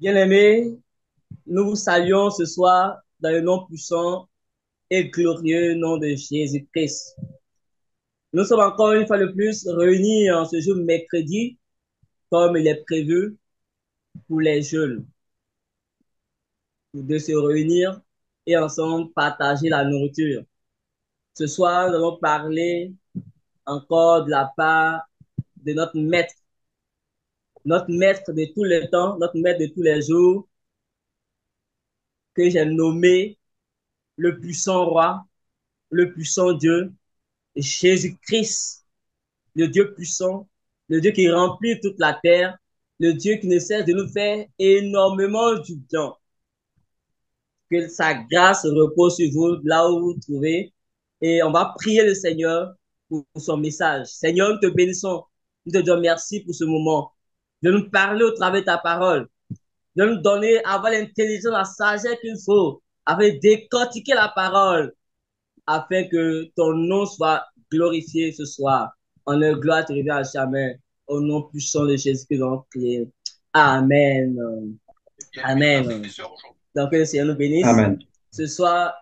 Bien-aimés, nous vous saluons ce soir dans le nom puissant et glorieux nom de Jésus-Christ. Nous sommes encore une fois de plus réunis en ce jour mercredi, comme il est prévu pour les jeunes, de se réunir et ensemble partager la nourriture. Ce soir, nous allons parler encore de la part de notre maître de tous les temps, notre maître de tous les jours, que j'ai nommé le puissant roi, le puissant Dieu, Jésus-Christ, le Dieu puissant, le Dieu qui remplit toute la terre, le Dieu qui ne cesse de nous faire énormément du bien. Que sa grâce repose sur vous, là où vous vous trouvez. Et on va prier le Seigneur pour son message. Seigneur, nous te bénissons. Nous te disons merci pour ce moment. De nous parler au travers de ta parole. De nous donner, avoir l'intelligence, la sagesse qu'il faut, afin de décortiquer la parole, afin que ton nom soit glorifié ce soir. Honneur, gloire te revient à jamais. Au nom puissant de Jésus que nous avons prié. Amen. Amen. Donc, que le Seigneur nous bénisse. Amen. Ce soir,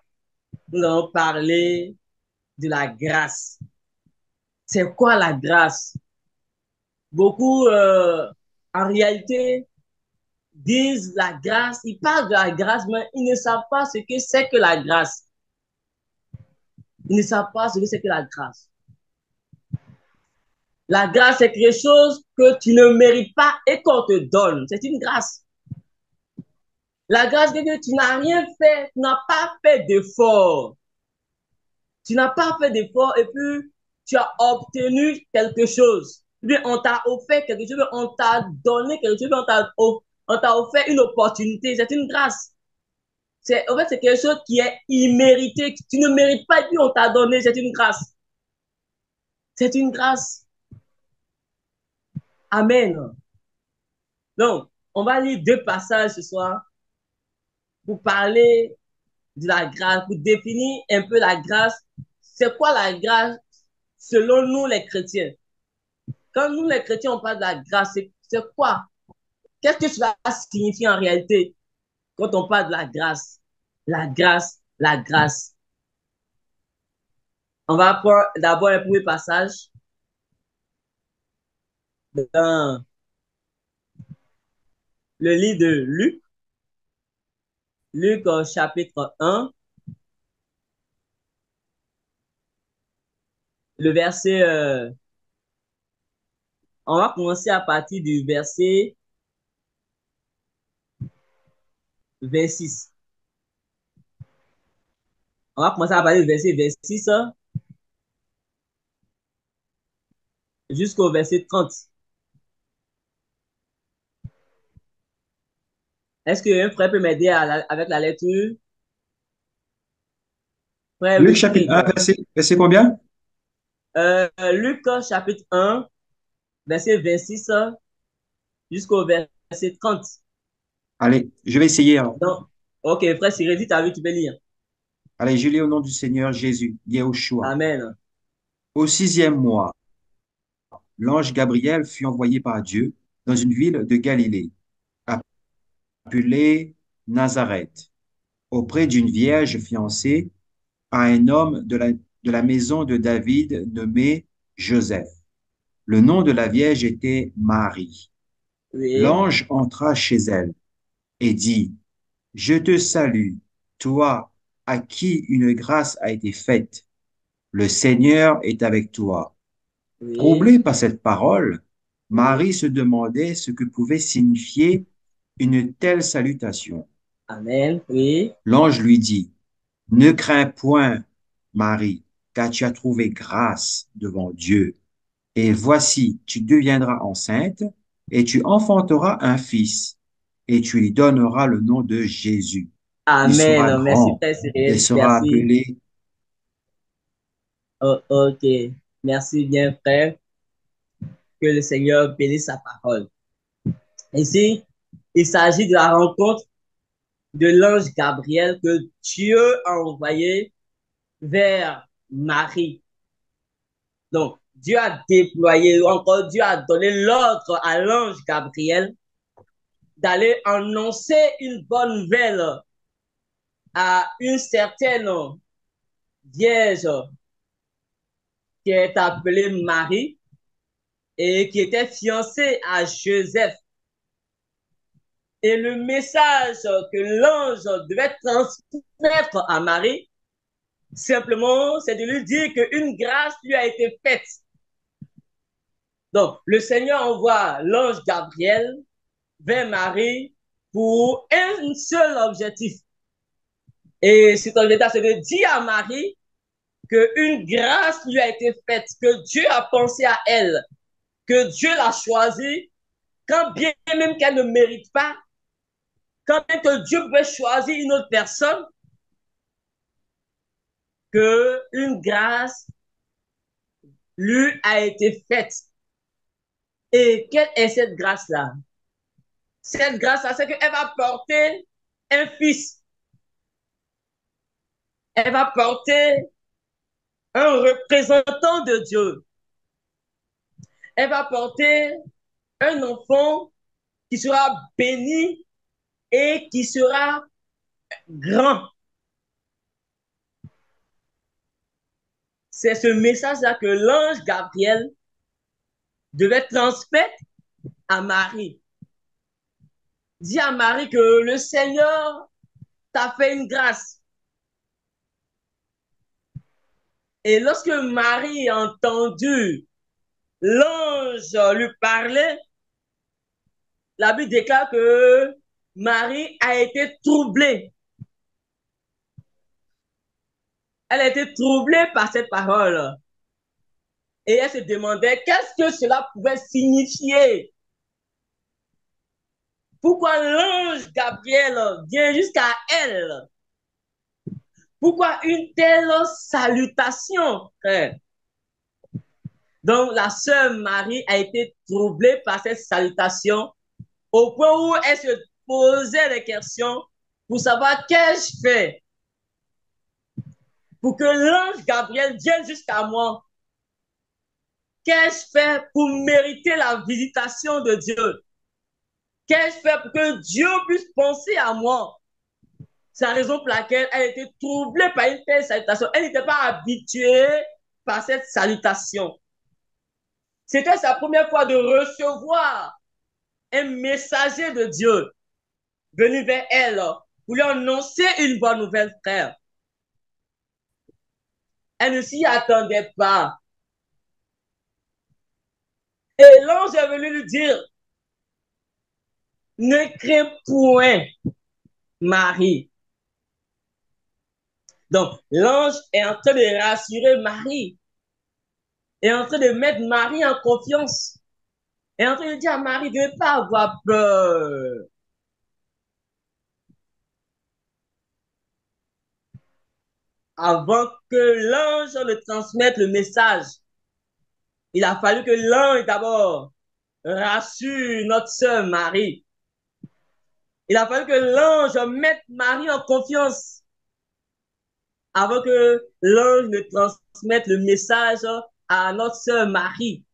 nous allons parler de la grâce. C'est quoi la grâce? Beaucoup, en réalité, disent la grâce, ils parlent de la grâce, mais ils ne savent pas ce que c'est que la grâce. Ils ne savent pas ce que c'est que la grâce. La grâce, c'est quelque chose que tu ne mérites pas et qu'on te donne. C'est une grâce. La grâce, c'est que tu n'as rien fait, tu n'as pas fait d'effort. Tu n'as pas fait d'effort et puis tu as obtenu quelque chose. Puis on t'a offert quelque chose, on t'a donné quelque chose, on t'a offert une opportunité. C'est une grâce. En fait, c'est quelque chose qui est immérité. Tu ne mérites pas et puis on t'a donné. C'est une grâce. C'est une grâce. Amen. Donc, on va lire deux passages ce soir pour parler de la grâce, pour définir un peu la grâce. C'est quoi la grâce selon nous les chrétiens? Quand nous les chrétiens, on parle de la grâce, c'est quoi? Qu'est-ce que cela signifie en réalité quand on parle de la grâce? La grâce, la grâce. On va prendre d'abord un premier passage dans le livre de Luc, Luc chapitre 1, le verset, on va commencer à partir du verset 26. On va commencer à partir du verset 26 jusqu'au verset 30. Est-ce qu'un frère peut m'aider avec la lecture? Frère Luc chapitre Wilfried. 1, verset combien? Luc chapitre 1, verset 26 jusqu'au verset 30. Allez, je vais essayer, hein. Donc, ok, frère Cyril, tu as vu, tu peux lire. Allez, je lis au nom du Seigneur Jésus, Yahushua. Amen. Au sixième mois, l'ange Gabriel fut envoyé par Dieu dans une ville de Galilée, appelée Nazareth, auprès d'une vierge fiancée à un homme de la maison de David nommé Joseph. Le nom de la vierge était Marie. Oui. L'ange entra chez elle et dit, je te salue, toi à qui une grâce a été faite. Le Seigneur est avec toi. Oui. Troublée par cette parole, Oui. Marie se demandait ce que pouvait signifier une telle salutation. Amen. Oui. L'ange lui dit, ne crains point, Marie, car tu as trouvé grâce devant Dieu. Et voici, tu deviendras enceinte et tu enfanteras un fils, et tu lui donneras le nom de Jésus. Il sera Amen. Merci, grand frère et Cyril. sera Merci. appelé. Oh, ok. Merci bien, frère. Que le Seigneur bénisse sa parole. Ici, il s'agit de la rencontre de l'ange Gabriel que Dieu a envoyé vers Marie. Donc, Dieu a déployé, ou encore Dieu a donné l'ordre à l'ange Gabriel d'aller annoncer une bonne nouvelle à une certaine vierge qui est appelée Marie et qui était fiancée à Joseph. Et le message que l'ange devait transmettre à Marie, simplement, c'est de lui dire qu'une grâce lui a été faite. Donc, le Seigneur envoie l'ange Gabriel vers Marie pour un seul objectif. Et cet objectif, c'est de dire à Marie qu'une grâce lui a été faite, que Dieu a pensé à elle, que Dieu l'a choisie, quand bien même qu'elle ne mérite pas, quand même que Dieu peut choisir une autre personne, qu'une grâce lui a été faite. Et quelle est cette grâce-là? Cette grâce-là, c'est qu'elle va porter un fils. Elle va porter un représentant de Dieu. Elle va porter un enfant qui sera béni et qui sera grand. C'est ce message-là que l'ange Gabriel devait transmettre à Marie. Dis à Marie que le Seigneur t'a fait une grâce. Et lorsque Marie a entendu l'ange lui parler, la Bible déclare que Marie a été troublée. Elle a été troublée par cette parole. Et elle se demandait qu'est-ce que cela pouvait signifier. Pourquoi l'ange Gabriel vient jusqu'à elle? Pourquoi une telle salutation, frère? Donc, la sœur Marie a été troublée par cette salutation au point où elle se posait des questions pour savoir qu'ai-je fait pour que l'ange Gabriel vienne jusqu'à moi. Qu'ai-je fait pour mériter la visitation de Dieu? Qu'ai-je fait pour que Dieu puisse penser à moi? C'est la raison pour laquelle elle a été troublée par une telle salutation. Elle n'était pas habituée par cette salutation. C'était sa première fois de recevoir un messager de Dieu venu vers elle pour lui annoncer une bonne nouvelle, frère. Elle ne s'y attendait pas. Et l'ange est venu lui dire, ne crains point, Marie. Donc, l'ange est en train de rassurer Marie, est en train de mettre Marie en confiance, est en train de dire à Marie de ne pas avoir peur. Avant que l'ange ne transmette le message, il a fallu que l'ange d'abord rassure notre sœur Marie. Il a fallu que l'ange mette Marie en confiance avant que l'ange ne transmette le message à notre sœur Marie.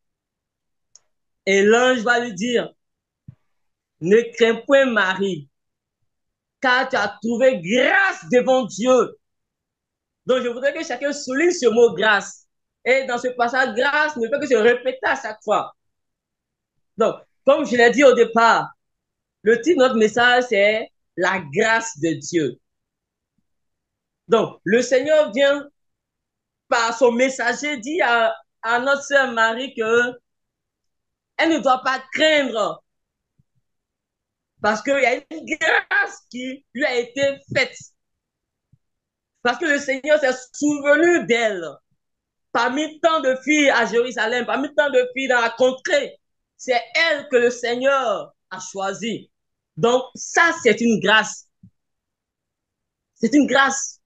Et l'ange va lui dire, ne crains point Marie, car tu as trouvé grâce devant Dieu. Donc je voudrais que chacun souligne ce mot grâce. Et dans ce passage, grâce ne peut que se répéter à chaque fois. Donc, comme je l'ai dit au départ, le titre de notre message, c'est la grâce de Dieu. Donc, le Seigneur vient par son messager dit à notre sœur Marie que elle ne doit pas craindre parce qu'il y a une grâce qui lui a été faite. Parce que le Seigneur s'est souvenu d'elle. Parmi tant de filles à Jérusalem, parmi tant de filles dans la contrée, c'est elle que le Seigneur a choisie. Donc, ça, c'est une grâce. C'est une grâce.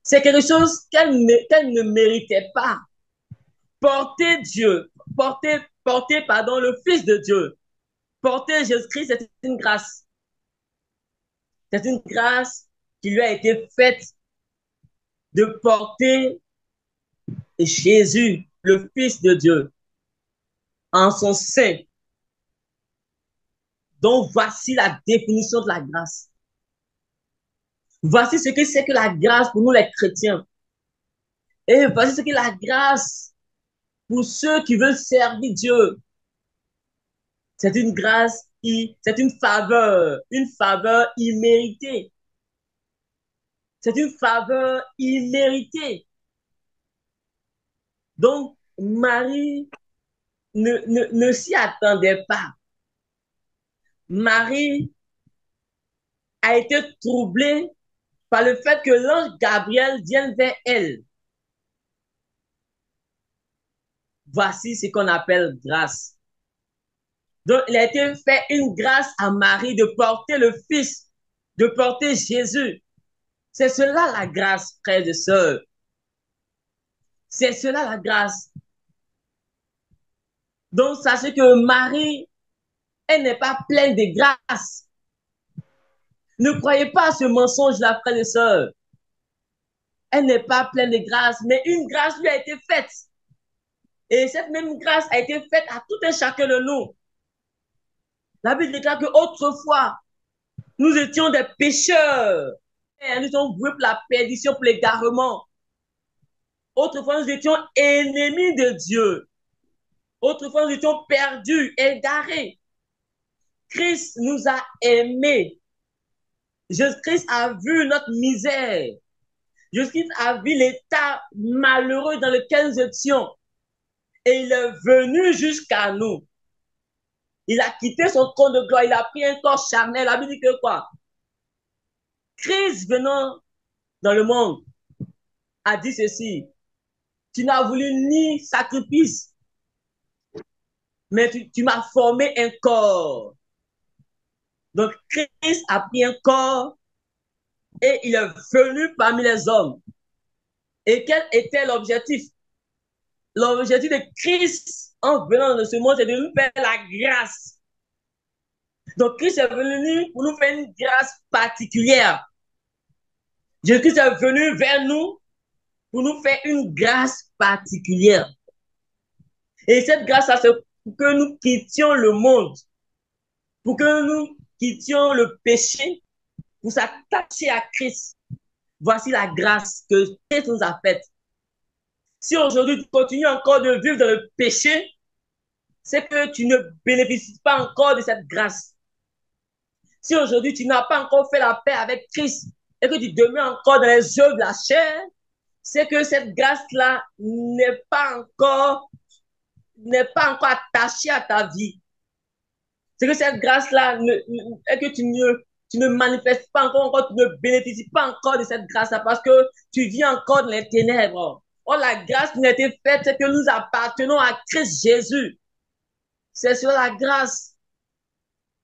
C'est quelque chose qu'elle ne méritait pas. Porter Dieu, porter le Fils de Dieu, porter Jésus-Christ, c'est une grâce. C'est une grâce qui lui a été faite de porter Jésus, le Fils de Dieu, en son sein. Donc, voici la définition de la grâce. Voici ce que c'est que la grâce pour nous les chrétiens. Et voici ce que la grâce pour ceux qui veulent servir Dieu. C'est une grâce, c'est une faveur imméritée. C'est une faveur imméritée. Donc, Marie ne s'y attendait pas. Marie a été troublée par le fait que l'ange Gabriel vienne vers elle. Voici ce qu'on appelle grâce. Donc, il a été fait une grâce à Marie de porter le Fils, de porter Jésus. C'est cela la grâce, frères et sœurs. C'est cela la grâce. Donc, sachez que Marie, elle n'est pas pleine de grâce. Ne croyez pas à ce mensonge-là, frères et sœurs. Elle n'est pas pleine de grâce, mais une grâce lui a été faite. Et cette même grâce a été faite à tout un chacun de nous. La Bible déclare qu'autrefois, nous étions des pécheurs. Et nous sommes voués pour la perdition, pour l'égarement. Autrefois, nous étions ennemis de Dieu. Autrefois, nous étions perdus, égarés. Christ nous a aimés. Jésus-Christ a vu notre misère. Jésus-Christ a vu l'état malheureux dans lequel nous étions. Et il est venu jusqu'à nous. Il a quitté son trône de gloire. Il a pris un corps charnel. La Bible dit que quoi? Christ venant dans le monde a dit ceci. Tu n'as voulu ni sacrifice, mais tu m'as formé un corps. Donc, Christ a pris un corps et il est venu parmi les hommes. Et quel était l'objectif? L'objectif de Christ en venant dans ce monde, c'est de nous faire la grâce. Donc, Christ est venu pour nous faire une grâce particulière. Jésus-Christ est venu vers nous pour nous faire une grâce particulière. Et cette grâce-là, c'est pour que nous quittions le monde, pour que nous quittions le péché, pour s'attacher à Christ. Voici la grâce que Christ nous a faite. Si aujourd'hui tu continues encore de vivre dans le péché, c'est que tu ne bénéficies pas encore de cette grâce. Si aujourd'hui tu n'as pas encore fait la paix avec Christ et que tu demeures encore dans les œuvres de la chair, c'est que cette grâce-là n'est pas encore attachée à ta vie. C'est que cette grâce-là, est que tu ne manifestes pas encore, tu ne bénéficies pas encore de cette grâce-là parce que tu vis encore dans les ténèbres. Oh, la grâce qui nous a été faite, c'est que nous appartenons à Christ Jésus. C'est sur la grâce.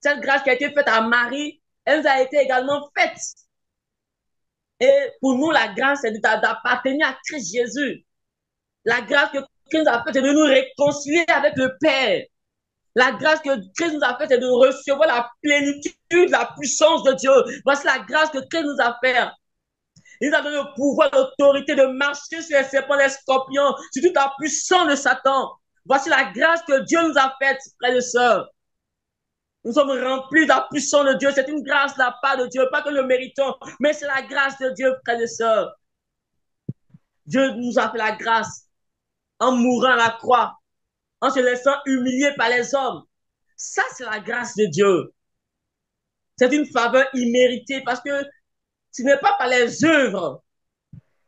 Cette grâce qui a été faite à Marie, elle nous a été également faite. Et pour nous, la grâce, c'est d'appartenir à Christ Jésus. La grâce que Christ nous a faite, c'est de nous réconcilier avec le Père. La grâce que Christ nous a faite, c'est de recevoir la plénitude, la puissance de Dieu. Voici la grâce que Christ nous a faite. Il nous a donné le pouvoir, l'autorité de marcher sur les serpents, les scorpions, sur toute la puissance de Satan. Voici la grâce que Dieu nous a faite, frères et sœurs. Nous sommes remplis de la puissance de Dieu. C'est une grâce de la part de Dieu, pas que nous le méritons, mais c'est la grâce de Dieu, frères et sœurs. Dieu nous a fait la grâce en mourant à la croix, en se laissant humilier par les hommes. Ça, c'est la grâce de Dieu. C'est une faveur imméritée parce que ce n'est pas par les œuvres.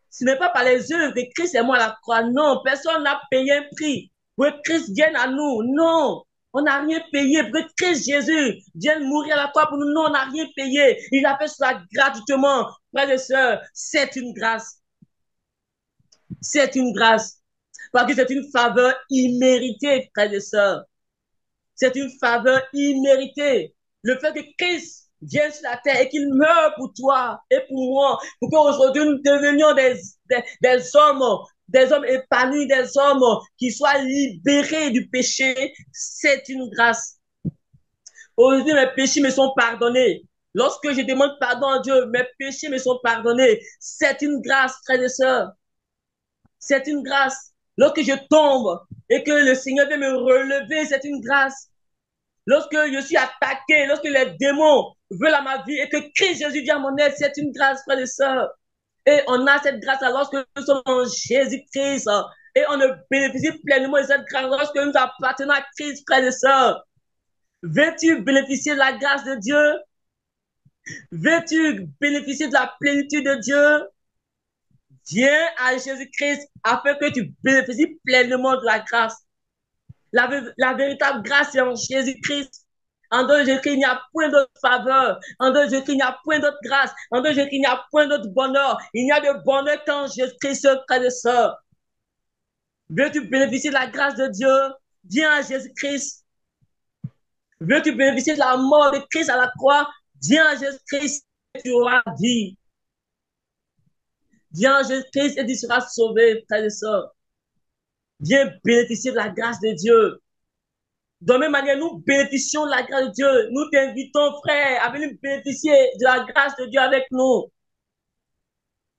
Ce n'est pas par les œuvres que Christ est mort à la croix. Non, personne n'a payé un prix pour que Christ vienne à nous. Non, on n'a rien payé pour que Christ Jésus vienne mourir à la croix pour nous. Non, on n'a rien payé. Il a fait cela gratuitement. Frères et sœurs, c'est une grâce. C'est une grâce. Parce que c'est une faveur imméritée, frères et sœurs. C'est une faveur imméritée. Le fait que Christ vienne sur la terre et qu'il meure pour toi et pour moi, pour qu'aujourd'hui nous devenions des hommes épanouis, des hommes qui soient libérés du péché, c'est une grâce. Aujourd'hui, mes péchés me sont pardonnés. Lorsque je demande pardon à Dieu, mes péchés me sont pardonnés. C'est une grâce, frères et sœurs. C'est une grâce. Lorsque je tombe et que le Seigneur vient me relever, c'est une grâce. lorsque je suis attaqué, lorsque les démons veulent à ma vie et que Christ Jésus vient à mon aide, c'est une grâce, frères et sœurs. Et on a cette grâce lorsque nous sommes en Jésus-Christ. Et on ne bénéficie pleinement de cette grâce lorsque nous appartenons à Christ, frères et sœurs. Veux-tu bénéficier de la grâce de Dieu? Veux-tu bénéficier de la plénitude de Dieu? Viens à Jésus-Christ afin que tu bénéficies pleinement de la grâce. La véritable grâce est en Jésus-Christ. En dehors de Jésus-Christ, il n'y a point d'autre faveur. En dehors de Jésus-Christ, il n'y a point d'autre grâce. En dehors de Jésus-Christ, il n'y a point d'autre bonheur. Il n'y a de bonheur qu'en Jésus-Christ, frères et sœurs. Veux-tu bénéficier de la grâce de Dieu? Viens à Jésus-Christ. Veux-tu bénéficier de la mort de Christ à la croix? Viens à Jésus-Christ et tu auras vie. Viens à Jésus-Christ et tu seras sauvé, frères et sœurs. Viens bénéficier de la grâce de Dieu. De la même manière, nous bénéficions de la grâce de Dieu. Nous t'invitons, frère, à venir bénéficier de la grâce de Dieu avec nous.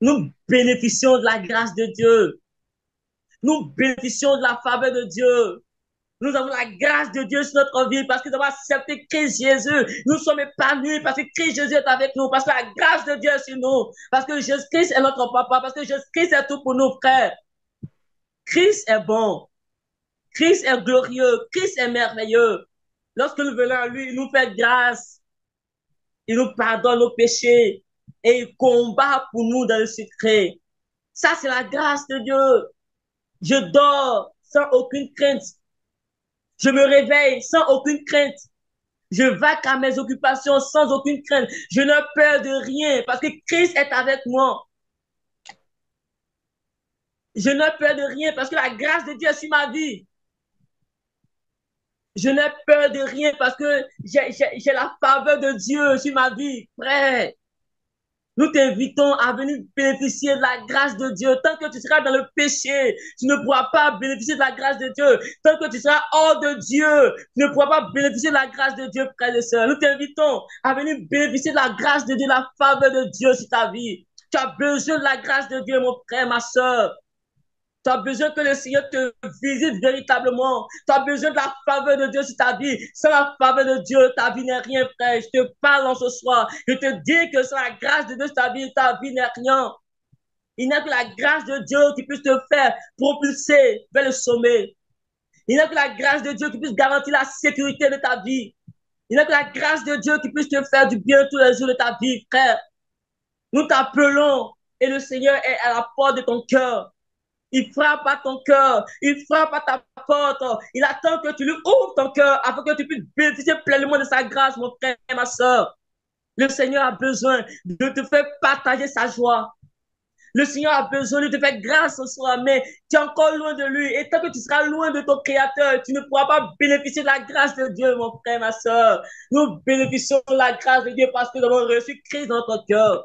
Nous bénéficions de la grâce de Dieu. Nous bénéficions de la faveur de Dieu. Nous avons la grâce de Dieu sur notre vie parce que nous avons accepté Christ Jésus. Nous sommes épanouis parce que Christ Jésus est avec nous, parce que la grâce de Dieu est sur nous, parce que Jésus-Christ est notre papa, parce que Jésus-Christ est tout pour nous, frères. Christ est bon. Christ est glorieux. Christ est merveilleux. Lorsque nous venons à lui, il nous fait grâce. Il nous pardonne nos péchés et il combat pour nous dans le secret. Ça, c'est la grâce de Dieu. Je dors sans aucune crainte. Je me réveille sans aucune crainte. Je vaque à mes occupations sans aucune crainte. Je n'ai peur de rien parce que Christ est avec moi. Je n'ai peur de rien parce que la grâce de Dieu est sur ma vie. Je n'ai peur de rien parce que j'ai la faveur de Dieu sur ma vie. Frère, nous t'invitons à venir bénéficier de la grâce de Dieu. Tant que tu seras dans le péché, tu ne pourras pas bénéficier de la grâce de Dieu. Tant que tu seras hors de Dieu, tu ne pourras pas bénéficier de la grâce de Dieu, frères et sœurs. Nous t'invitons à venir bénéficier de la grâce de Dieu, de la faveur de Dieu sur ta vie. Tu as besoin de la grâce de Dieu, mon frère, ma sœur. Tu as besoin que le Seigneur te visite véritablement. Tu as besoin de la faveur de Dieu sur ta vie. Sans la faveur de Dieu, ta vie n'est rien, frère. Je te parle en ce soir. Je te dis que sans la grâce de Dieu sur ta vie n'est rien. Il n'y a que la grâce de Dieu qui puisse te faire propulser vers le sommet. Il n'y a que la grâce de Dieu qui puisse garantir la sécurité de ta vie. Il n'y a que la grâce de Dieu qui puisse te faire du bien tous les jours de ta vie, frère. Nous t'appelons et le Seigneur est à la porte de ton cœur. Il frappe à ton cœur, il frappe à ta porte. Il attend que tu lui ouvres ton cœur afin que tu puisses bénéficier pleinement de sa grâce, mon frère et ma soeur. Le Seigneur a besoin de te faire partager sa joie. Le Seigneur a besoin de te faire grâce ce soir, mais tu es encore loin de lui. Et tant que tu seras loin de ton Créateur, tu ne pourras pas bénéficier de la grâce de Dieu, mon frère, ma soeur. Nous bénéficions de la grâce de Dieu parce que nous avons reçu Christ dans notre cœur.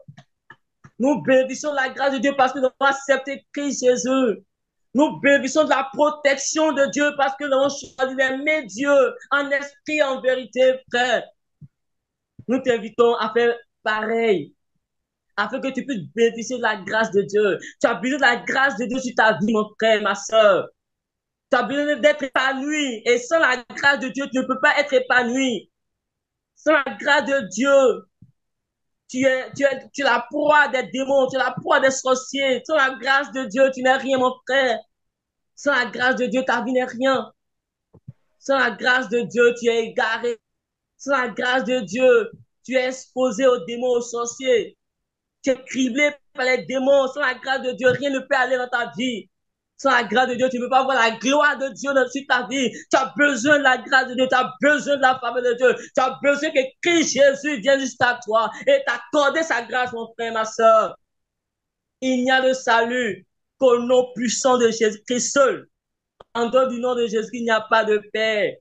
Nous bénéficions de la grâce de Dieu parce que nous avons accepté Christ Jésus. Nous bénéficions de la protection de Dieu parce que nous avons choisi d'aimer Dieu en esprit, en vérité, frère. Nous t'invitons à faire pareil, afin que tu puisses bénéficier de la grâce de Dieu. Tu as besoin de la grâce de Dieu sur ta vie, mon frère, ma soeur. Tu as besoin d'être épanoui. Et sans la grâce de Dieu, tu ne peux pas être épanoui. Sans la grâce de Dieu, tu es la proie des démons, tu es la proie des sorciers. Sans la grâce de Dieu, tu n'es rien, mon frère. Sans la grâce de Dieu, ta vie n'est rien. Sans la grâce de Dieu, tu es égaré. Sans la grâce de Dieu, tu es exposé aux démons, aux sorciers. Tu es criblé par les démons. Sans la grâce de Dieu, rien ne peut aller dans ta vie. Sans la grâce de Dieu, tu ne peux pas voir la gloire de Dieu sur ta vie. Tu as besoin de la grâce de Dieu. Tu as besoin de la faveur de Dieu. Tu as besoin que Christ Jésus vienne jusqu'à toi et t'accorder sa grâce, mon frère, ma soeur. Il n'y a de salut qu'au nom puissant de Jésus-Christ seul. En dehors du nom de Jésus, il n'y a pas de paix.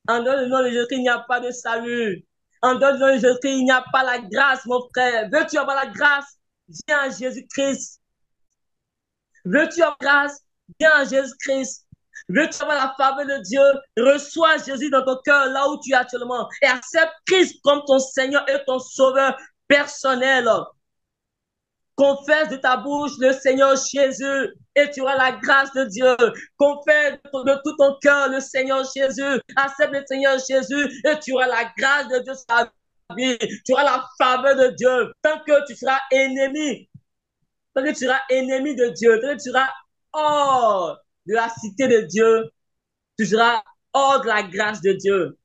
En dehors du nom de Jésus, il n'y a pas de salut. En dehors du nom de Jésus, il n'y a pas la grâce, mon frère. Veux-tu avoir la grâce? Viens à Jésus-Christ. Veux-tu avoir la grâce? Viens à Jésus-Christ. Veux-tu avoir la faveur de Dieu? Reçois Jésus dans ton cœur, là où tu es actuellement. Et accepte Christ comme ton Seigneur et ton Sauveur personnel. Confesse de ta bouche le Seigneur Jésus et tu auras la grâce de Dieu. Confesse de tout ton cœur le Seigneur Jésus. Accepte le Seigneur Jésus et tu auras la grâce de Dieu sur ta vie. Tu auras la faveur de Dieu. Tant que tu seras ennemi, tant que tu seras ennemi de Dieu, tant que tu seras hors de la cité de Dieu, tu seras hors de la grâce de Dieu.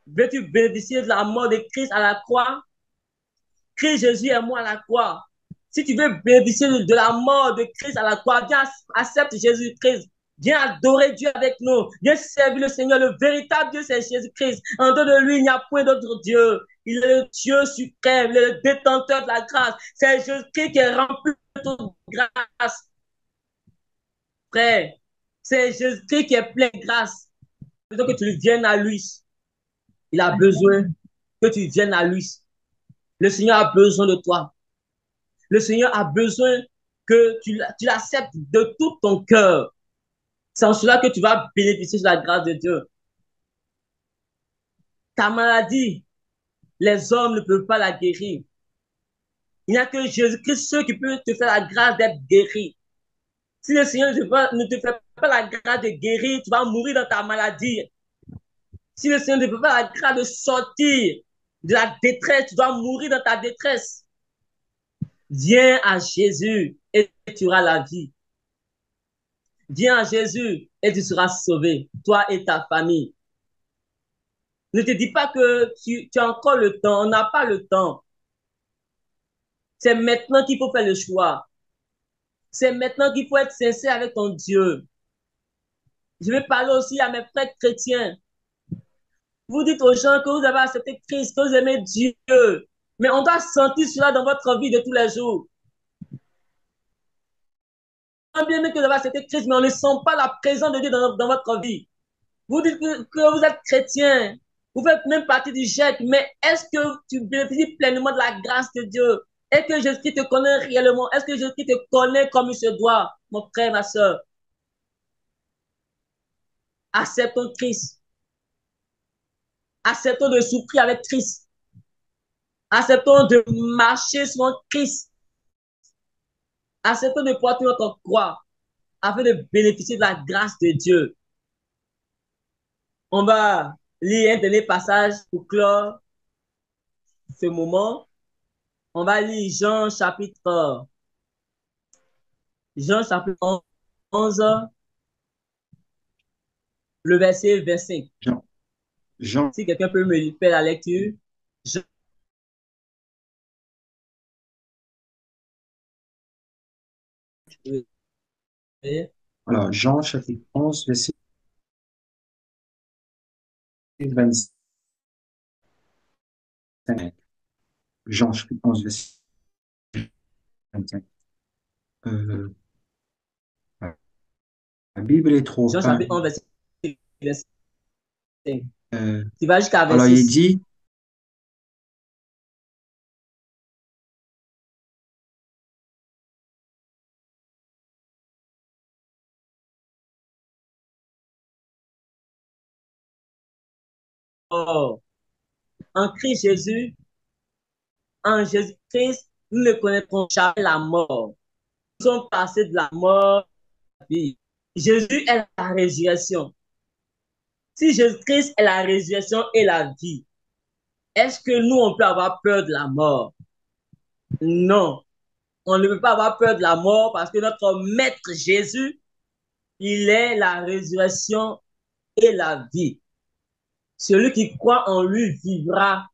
Veux-tu bénéficier de la mort de Christ à la croix? Christ Jésus est mort à la croix. Si tu veux bénéficier de la mort de Christ à la croix, viens accepte Jésus-Christ. Viens adorer Dieu avec nous. Viens servir le Seigneur. Le véritable Dieu, c'est Jésus-Christ. En dehors de lui, il n'y a point d'autre Dieu. Il est le Dieu suprême, il est le détenteur de la grâce. C'est Jésus-Christ qui est rempli de toute grâce. Frère, c'est Jésus-Christ qui est plein de grâce. Il faut que tu viennes à lui. Il a besoin que tu viennes à lui. Le Seigneur a besoin de toi. Le Seigneur a besoin que tu l'acceptes de tout ton cœur. C'est en cela que tu vas bénéficier de la grâce de Dieu. Ta maladie, les hommes ne peuvent pas la guérir. Il n'y a que Jésus-Christ seul qui peut te faire la grâce d'être guéri. Si le Seigneur ne te fait pas la grâce de guérir, tu vas mourir dans ta maladie. Si le Seigneur ne te fait pas la grâce de sortir de la détresse, tu dois mourir dans ta détresse. Viens à Jésus et tu auras la vie. Viens à Jésus et tu seras sauvé, toi et ta famille. Ne te dis pas que tu as encore le temps, on n'a pas le temps. C'est maintenant qu'il faut faire le choix. C'est maintenant qu'il faut être sincère avec ton Dieu. Je vais parler aussi à mes frères chrétiens. Vous dites aux gens que vous avez accepté Christ, que vous aimez Dieu. Mais on doit sentir cela dans votre vie de tous les jours. Bien que vous avez accepté Christ, mais on ne sent pas la présence de Dieu dans votre vie. Vous dites que vous êtes chrétien. Vous faites même partie du GEC, mais est-ce que tu bénéficies pleinement de la grâce de Dieu? Est-ce que Jésus te connaît réellement? Est-ce que Jésus te connaît comme il se doit, mon frère, ma soeur? Acceptons Christ. Acceptons de souffrir avec Christ. Acceptons de marcher sur Christ. Acceptons de porter notre croix afin de bénéficier de la grâce de Dieu. On va lire un dernier passage pour clore ce moment. On va lire Jean chapitre 11, le verset 25. Jean, Si quelqu'un peut me faire la lecture. Jean, alors, Jean chapitre 11, verset 25. Jean chapitre 11, verset 25. La Bible est trop Jean fin. chapitre 11, verset 25. Euh, Tu vas jusqu'à alors, 26. il dit, Oh, en Christ Jésus, en Jésus-Christ, nous ne connaîtrons jamais la mort. Nous sommes passés de la mort à la vie. Jésus est la résurrection. Si Jésus-Christ est la résurrection et la vie, est-ce que nous, on peut avoir peur de la mort? Non. On ne peut pas avoir peur de la mort parce que notre Maître Jésus, il est la résurrection et la vie. Celui qui croit en lui vivra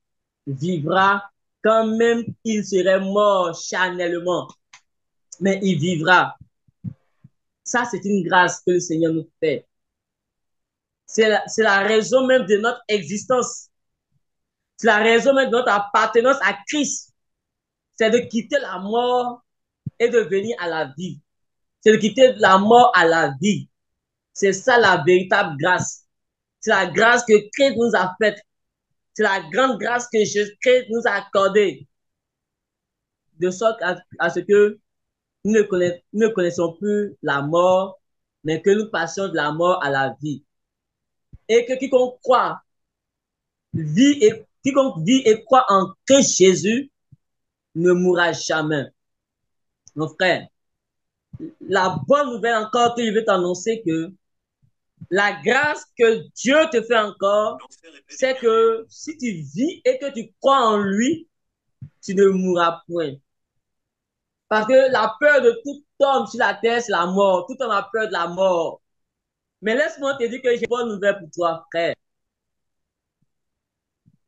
quand même il serait mort charnellement, mais il vivra. Ça, c'est une grâce que le Seigneur nous fait. C'est la raison même de notre existence. C'est la raison même de notre appartenance à Christ. C'est de quitter la mort et de venir à la vie. C'est de quitter la mort à la vie. C'est ça la véritable grâce. C'est la grâce que Christ nous a faite. C'est la grande grâce que Christ nous a accordée. De sorte à ce que nous ne connaissons plus la mort, mais que nous passions de la mort à la vie. Et que quiconque vit et croit en Christ Jésus ne mourra jamais. Mon frère, la bonne nouvelle encore que je veux t'annoncer que la grâce que Dieu te fait encore, c'est que si tu vis et que tu crois en lui, tu ne mourras point. Parce que la peur de tout homme sur la terre, c'est la mort. Tout homme a peur de la mort. Mais laisse-moi te dire que j'ai une bonne nouvelle pour toi, frère.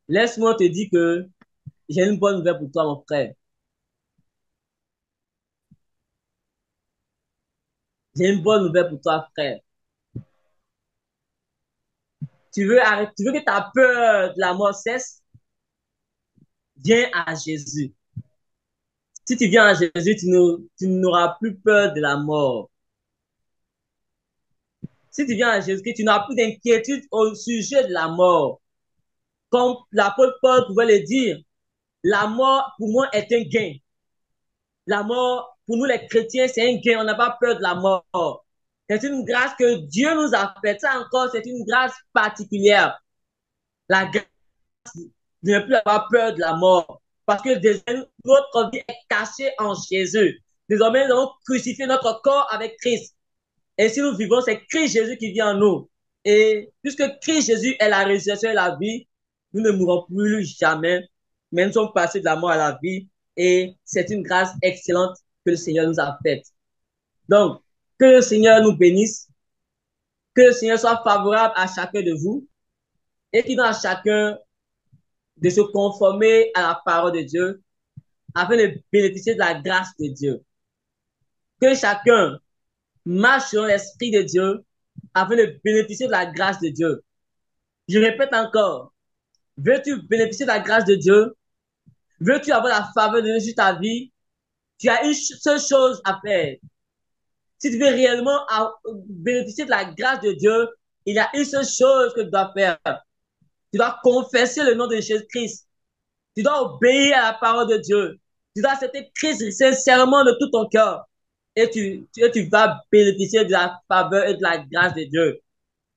Laisse-moi te dire que j'ai une bonne nouvelle pour toi, mon frère. J'ai une bonne nouvelle pour toi, frère. Tu veux que ta peur de la mort cesse? Viens à Jésus. Si tu viens à Jésus, tu n'auras plus peur de la mort. Si tu viens à Jésus, tu n'auras plus d'inquiétude au sujet de la mort. Comme l'apôtre Paul pouvait le dire, la mort, pour moi, est un gain. La mort, pour nous les chrétiens, c'est un gain. On n'a pas peur de la mort. C'est une grâce que Dieu nous a faite. Ça encore, c'est une grâce particulière. La grâce de ne plus avoir peur de la mort. Parce que désormais, notre vie est cachée en Jésus. Désormais, nous avons crucifié notre corps avec Christ. Et si nous vivons, c'est Christ Jésus qui vit en nous. Et puisque Christ Jésus est la résurrection et la vie, nous ne mourrons plus jamais, mais nous sommes passés de la mort à la vie. Et c'est une grâce excellente que le Seigneur nous a faite. Donc, que le Seigneur nous bénisse, que le Seigneur soit favorable à chacun de vous et qu'il donne à chacun de se conformer à la parole de Dieu afin de bénéficier de la grâce de Dieu. Que chacun marche selon l'Esprit de Dieu afin de bénéficier de la grâce de Dieu. Je répète encore, veux-tu bénéficier de la grâce de Dieu? Veux-tu avoir la faveur de Dieu sur ta vie? Tu as une seule chose à faire. Si tu veux réellement bénéficier de la grâce de Dieu, il y a une seule chose que tu dois faire. Tu dois confesser le nom de Jésus-Christ. Tu dois obéir à la parole de Dieu. Tu dois accepter Christ sincèrement de tout ton cœur. Et tu vas bénéficier de la faveur et de la grâce de Dieu.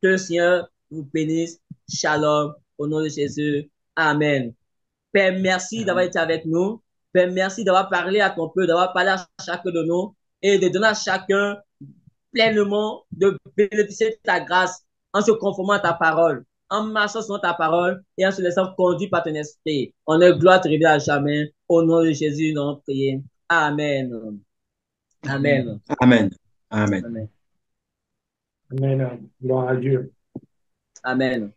Que le Seigneur vous bénisse. Shalom. Au nom de Jésus. Amen. Père, merci d'avoir été avec nous. Père, merci d'avoir parlé à ton peuple, d'avoir parlé à chacun de nous et de donner à chacun pleinement de bénéficier de ta grâce en se conformant à ta parole, en marchant sur ta parole et en se laissant conduire par ton esprit. Honneur, gloire te révèle à jamais. Au nom de Jésus, nous avons prié. Amen. Amen. Amen. Amen. Amen. Amen. Gloire à Dieu. Amen.